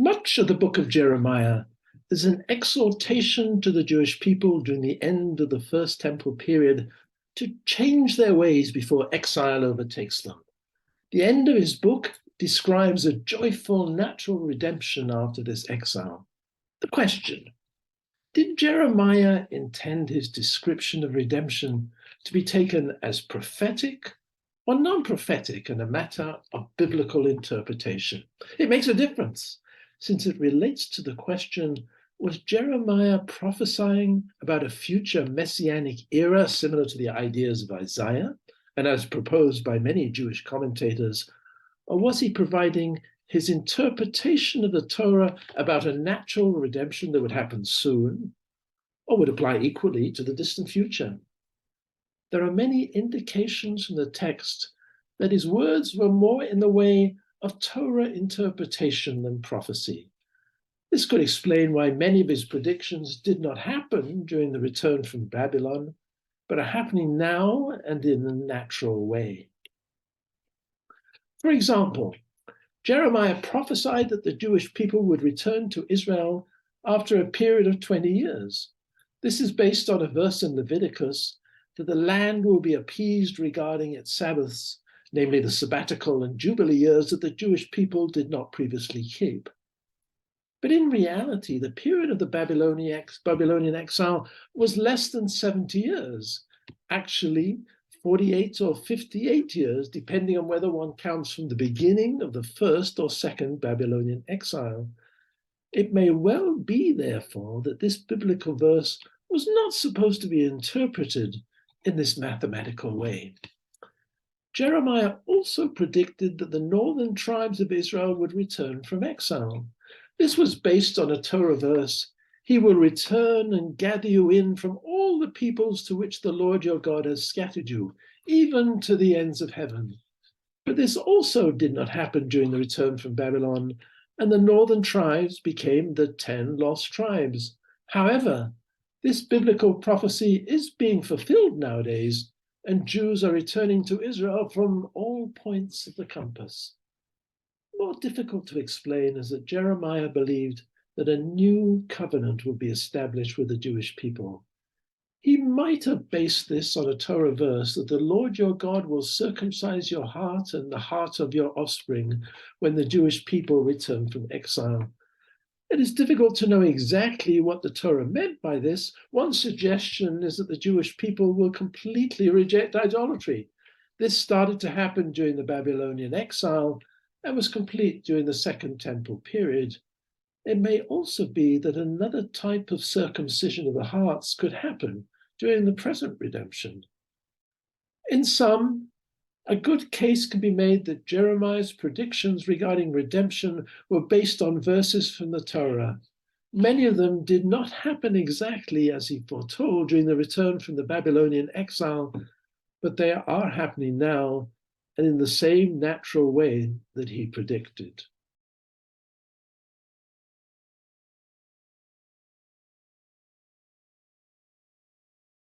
Much of the book of Jeremiah is an exhortation to the Jewish people during the end of the First Temple period to change their ways before exile overtakes them. The end of his book describes a joyful natural redemption after this exile. The question: did Jeremiah intend his description of redemption to be taken as prophetic or non-prophetic and a matter of biblical interpretation? It makes a difference, since it relates to the question, was Jeremiah prophesying about a future messianic era similar to the ideas of Isaiah, and as proposed by many Jewish commentators, or was he providing his interpretation of the Torah about a natural redemption that would happen soon, or would apply equally to the distant future? There are many indications from the text that his words were more in the way of Torah interpretation than prophecy. This could explain why many of his predictions did not happen during the return from Babylon, but are happening now and in a natural way. For example, Jeremiah prophesied that the Jewish people would return to Israel after a period of 20 years. This is based on a verse in Leviticus that the land will be appeased regarding its Sabbaths, namely the sabbatical and jubilee years that the Jewish people did not previously keep. But in reality, the period of the Babylonian exile was less than 70 years, actually 48 or 58 years, depending on whether one counts from the beginning of the first or second Babylonian exile. It may well be, therefore, that this biblical verse was not supposed to be interpreted in this mathematical way. Jeremiah also predicted that the northern tribes of Israel would return from exile. This was based on a Torah verse: "He will return and gather you in from all the peoples to which the Lord your God has scattered you, even to the ends of heaven." But this also did not happen during the return from Babylon, and the northern tribes became the 10 lost tribes. However, this biblical prophecy is being fulfilled nowadays, and Jews are returning to Israel from all points of the compass. More difficult to explain is that Jeremiah believed that a new covenant would be established with the Jewish people. He might have based this on a Torah verse that the Lord your God will circumcise your heart and the heart of your offspring when the Jewish people return from exile. It is difficult to know exactly what the Torah meant by this. One suggestion is that the Jewish people will completely reject idolatry. This started to happen during the Babylonian exile and was complete during the Second Temple period. It may also be that another type of circumcision of the hearts could happen during the present redemption. In sum, a good case can be made that Jeremiah's predictions regarding redemption were based on verses from the Torah. Many of them did not happen exactly as he foretold during the return from the Babylonian exile, but they are happening now and in the same natural way that he predicted.